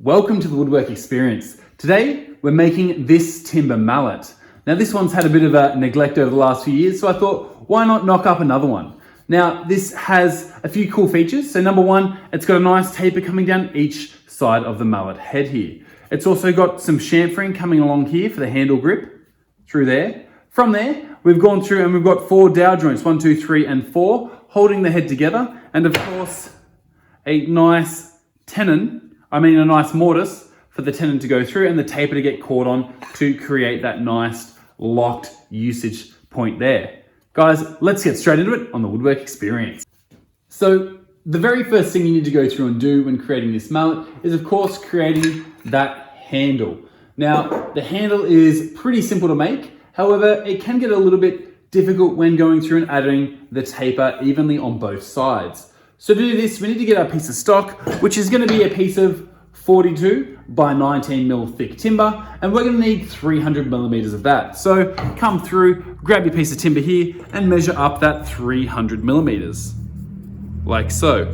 Welcome to the Woodwork Experience. Today, we're making this timber mallet. Now this one's had a bit of a neglect over the last few years, so I thought, why not knock up another one? Now this has a few cool features. So number one, it's got a nice taper coming down each side of the mallet head here. It's also got some chamfering coming along here for the handle grip through there. From there, we've gone through and we've got 4 dowel joints, 1, 2, 3, and 4, holding the head together. And of course, a nice mortise for the tenon to go through and the taper to get caught on to create that nice locked usage point there. Guys, let's get straight into it on the Woodwork Experience. So the very first thing you need to go through and do when creating this mallet is of course creating that handle. Now the handle is pretty simple to make. However, it can get a little bit difficult when going through and adding the taper evenly on both sides. So to do this, we need to get our piece of stock, which is going to be a piece of 42 by 19 mil thick timber, and we're going to need 300 millimeters of that. So come through, grab your piece of timber here, and measure up that 300 millimeters, like so.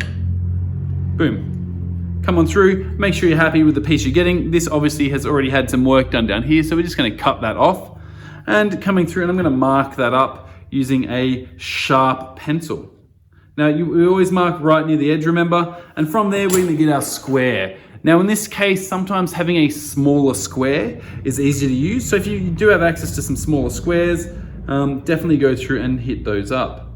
Boom. Come on through, make sure you're happy with the piece you're getting. This obviously has already had some work done down here, so we're just going to cut that off. And coming through, and I'm going to mark that up using a sharp pencil. Now, we always mark right near the edge, remember? And from there, we're going to get our square. Now, in this case, sometimes having a smaller square is easier to use. So if you do have access to some smaller squares, definitely go through and hit those up.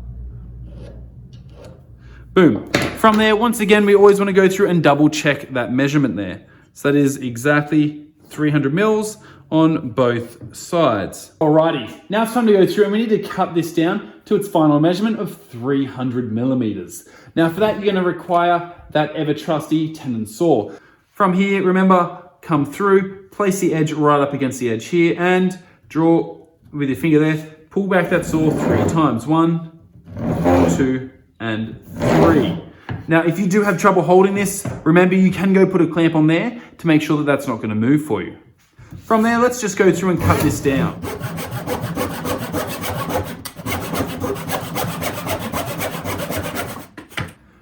Boom. From there, once again, we always want to go through and double check that measurement there. So that is exactly 300 mils on both sides. Alrighty, now it's time to go through and we need to cut this down to its final measurement of 300 millimeters. Now for that, you're going to require that ever trusty tenon saw. From here, remember, come through, place the edge right up against the edge here and draw with your finger there, pull back that saw 3 times. 1, 2, and 3. Now, if you do have trouble holding this, remember you can go put a clamp on there to make sure that that's not going to move for you. From there, let's just go through and cut this down.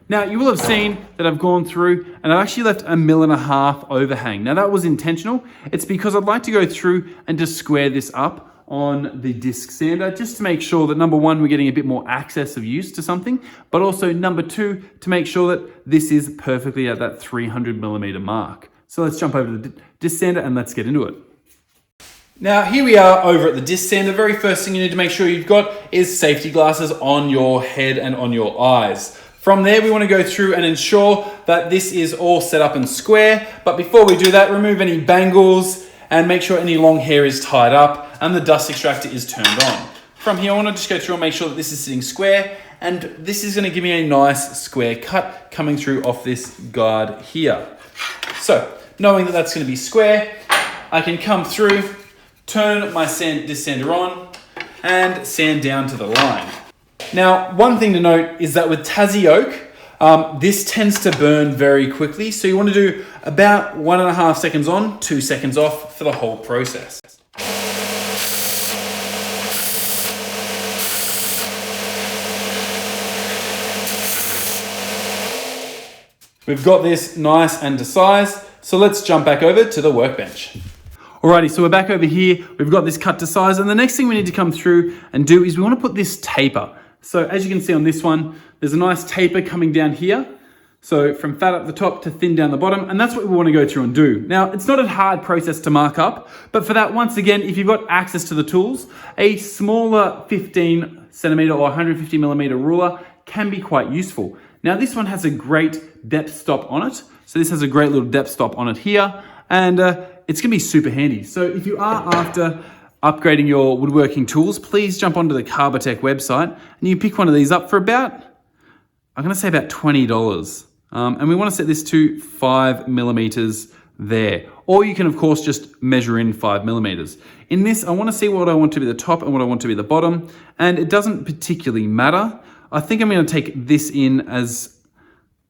Now, you will have seen that I've gone through and I've actually left 1.5 mil overhang. Now, that was intentional. It's because I'd like to go through and just square this up on the disc sander, just to make sure that number one, we're getting a bit more access of use to something, but also number two, to make sure that this is perfectly at that 300 millimeter mark. So let's jump over to the disc sander and let's get into it. Now here we are over at the disc sander. Very first thing you need to make sure you've got is safety glasses on your head and on your eyes. From there, we want to go through and ensure that this is all set up and square. But before we do that, remove any bangles and make sure any long hair is tied up and the dust extractor is turned on. From here, I want to just go through and make sure that this is sitting square, and this is going to give me a nice square cut coming through off this guard here. So knowing that that's going to be square, I can come through, turn my disc sander on and sand down to the line. Now, one thing to note is that with Tassie oak, this tends to burn very quickly. So you want to do about 1.5 seconds on, 2 seconds off for the whole process. We've got this nice and to size. So let's jump back over to the workbench. Alrighty, so we're back over here. We've got this cut to size, and the next thing we need to come through and do is we want to put this taper. So as you can see on this one, there's a nice taper coming down here. So from fat up the top to thin down the bottom, and that's what we want to go through and do. Now, it's not a hard process to mark up, but for that, once again, if you've got access to the tools, a smaller 15 centimeter or 150 millimeter ruler can be quite useful. Now, this one has a great depth stop on it. So this has a great little depth stop on it here, and it's going to be super handy. So if you are after upgrading your woodworking tools, please jump onto the Carbotech website and you pick one of these up for about, I'm going to say about $20. And we want to set this to 5 millimeters there. Or you can, of course, just measure in 5 millimeters. In this, I want to see what I want to be the top and what I want to be the bottom. And it doesn't particularly matter. I think I'm going to take this in as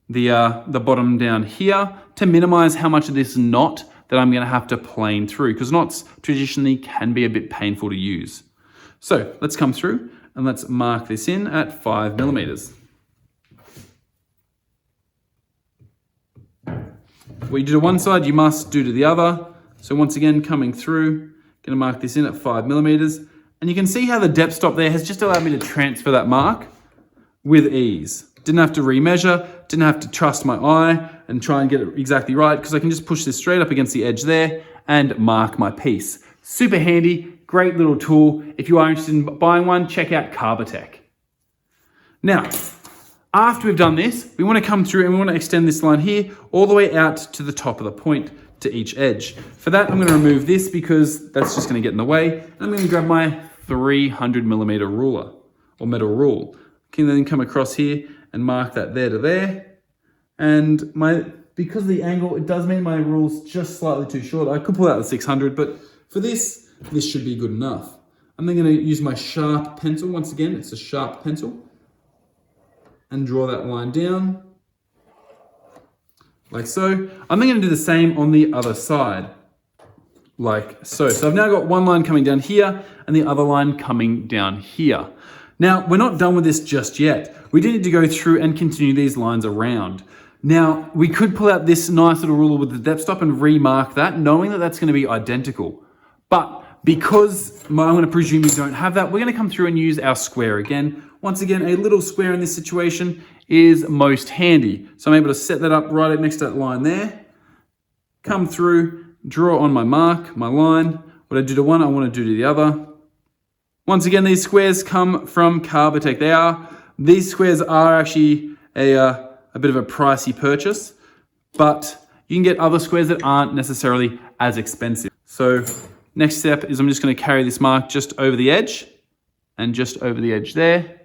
the bottom down here to minimize how much of this knot that I'm going to have to plane through, because knots traditionally can be a bit painful to use. So let's come through and let's mark this in at 5 millimeters. what you do to one side, you must do to the other. So once again, coming through, gonna mark this in at 5 millimeters. And you can see how the depth stop there has just allowed me to transfer that mark with ease. Didn't have to remeasure, didn't have to trust my eye and try and get it exactly right, because I can just push this straight up against the edge there and mark my piece. Super handy, great little tool. If you are interested in buying one, check out Carbotech. Now, after we've done this, we want to come through and we want to extend this line here all the way out to the top of the point to each edge. For that, I'm going to remove this because that's just going to get in the way. I'm going to grab my 300 millimeter ruler or metal rule. Can then come across here and mark that there to there. And because of the angle, it does mean my rule's just slightly too short. I could pull out the 600, but for this should be good enough. I'm then going to use my sharp pencil. Once again, it's a sharp pencil. And draw that line down, like so. I'm then going to do the same on the other side, like so. So I've now got one line coming down here and the other line coming down here. Now, we're not done with this just yet. We do need to go through and continue these lines around. Now, we could pull out this nice little ruler with the depth stop and remark that, knowing that that's going to be identical. But because I'm going to presume you don't have that, we're going to come through and use our square again. Once again, a little square in this situation is most handy. So I'm able to set that up right next to that line there. Come through, draw on my mark, my line. What I do to one, I want to do to the other. Once again, these squares come from Carbotech. These squares are actually a bit of a pricey purchase, but you can get other squares that aren't necessarily as expensive. So next step is I'm just going to carry this mark just over the edge and just over the edge there,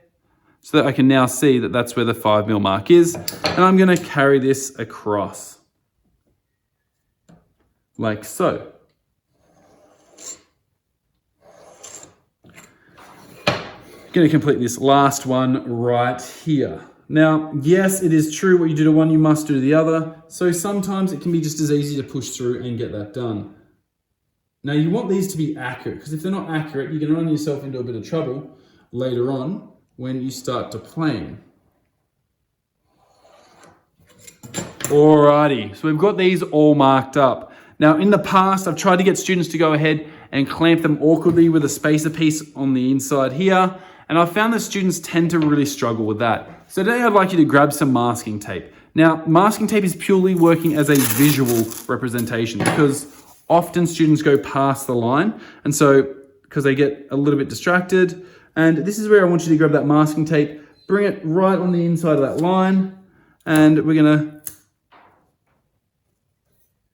so that I can now see that that's where the 5 mil mark is. And I'm going to carry this across like so. Going to complete this last one right here. Now, yes, it is true, what you do to one, you must do to the other. So sometimes it can be just as easy to push through and get that done. Now, you want these to be accurate, because if they're not accurate, you can run yourself into a bit of trouble later on when you start to plane. Alrighty, so we've got these all marked up. Now, in the past, I've tried to get students to go ahead and clamp them awkwardly with a spacer piece on the inside here, and I've found that students tend to really struggle with that. So today I'd like you to grab some masking tape. Now, masking tape is purely working as a visual representation, because often students go past the line, and so because they get a little bit distracted. And this is where I want you to grab that masking tape, bring it right on the inside of that line, and we're gonna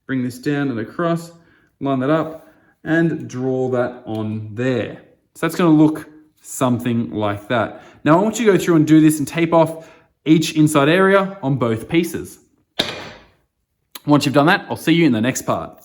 bring this down and across, line that up, and draw that on there. So that's gonna look something like that. Now I want you to go through and do this and tape off each inside area on both pieces. Once you've done that, I'll see you in the next part.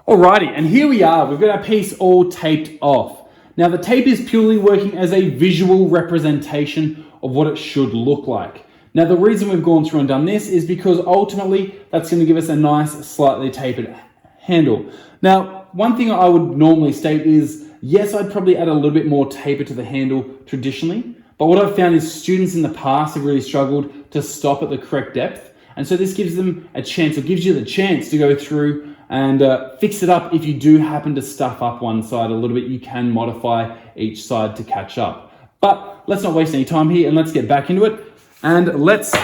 Alrighty, and here we are. We've got our piece all taped off. Now the tape is purely working as a visual representation of what it should look like. Now the reason we've gone through and done this is because ultimately that's going to give us a nice slightly tapered handle. Now one thing I would normally state is, yes, I'd probably add a little bit more taper to the handle traditionally, but what I've found is students in the past have really struggled to stop at the correct depth. And so this gives them a chance, or gives you the chance to go through and fix it up. If you do happen to stuff up one side a little bit, you can modify each side to catch up. But let's not waste any time here and let's get back into it. And let's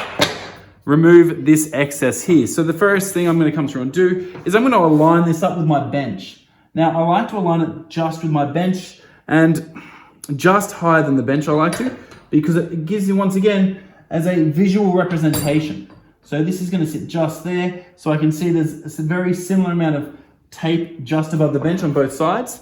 remove this excess here. So the first thing I'm going to come through and do is I'm going to align this up with my bench. Now I like to align it just with my bench and just higher than the bench I like to, because it gives you, once again, as a visual representation. So this is going to sit just there, so I can see there's a very similar amount of tape just above the bench on both sides.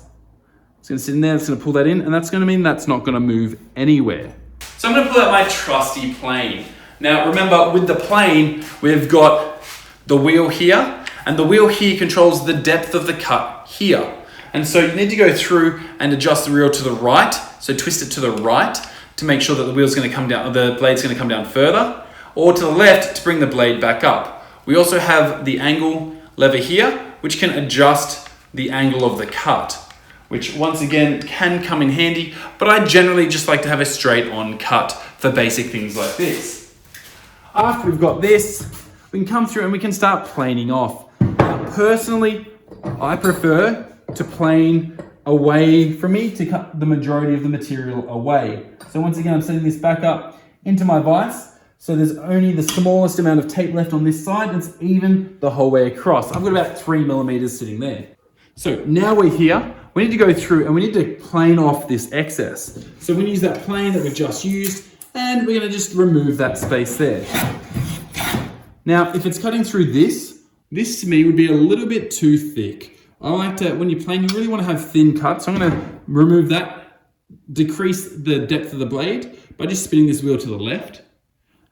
It's going to sit in there, it's going to pull that in, and that's going to mean that's not going to move anywhere. So I'm going to pull out my trusty plane. Now remember, with the plane, we've got the wheel here, and the wheel here controls the depth of the cut here. And so you need to go through and adjust the wheel to the right, so twist it to the right to make sure that the wheel's going to come down, the blade's going to come down further, or to the left to bring the blade back up. We also have the angle lever here, which can adjust the angle of the cut. which once again can come in handy, but I generally just like to have a straight on cut for basic things like this. After we've got this, we can come through and we can start planing off. Now, personally, I prefer to plane away from me to cut the majority of the material away. So once again, I'm setting this back up into my vise. So there's only the smallest amount of tape left on this side, and it's even the whole way across. I've got about 3 millimeters sitting there. So now we're here, we need to go through and we need to plane off this excess. So we're gonna use that plane that we've just used, and we're gonna just remove that space there. Now, if it's cutting through this to me would be a little bit too thick. I like to, when you plane, you really wanna have thin cuts. So I'm gonna remove that, decrease the depth of the blade by just spinning this wheel to the left.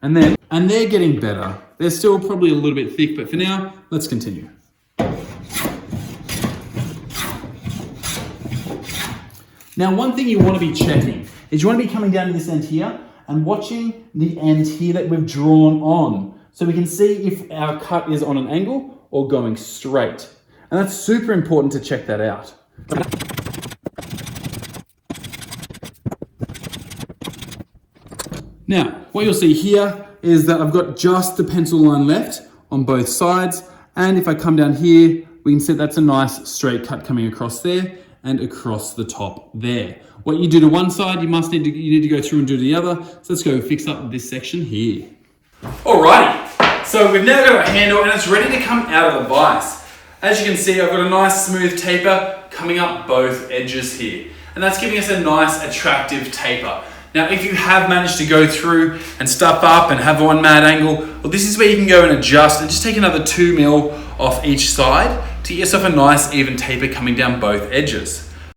And they're getting better. They're still probably a little bit thick, but for now, let's continue. Now, one thing you want to be checking is you want to be coming down to this end here and watching the end here that we've drawn on. So we can see if our cut is on an angle or going straight. And that's super important to check that out. Now, what you'll see here is that I've got just the pencil line left on both sides. And if I come down here, we can see that's a nice straight cut coming across there and across the top there. What you do to one side, you need to go through and do to the other. So let's go fix up this section here. Alrighty, so we've now got our handle and it's ready to come out of the vise. As you can see, I've got a nice smooth taper coming up both edges here. And that's giving us a nice attractive taper. Now, if you have managed to go through and stuff up and have one mad angle, well, this is where you can go and adjust and just take another 2 mil off each side to get yourself a nice even taper coming down both edges.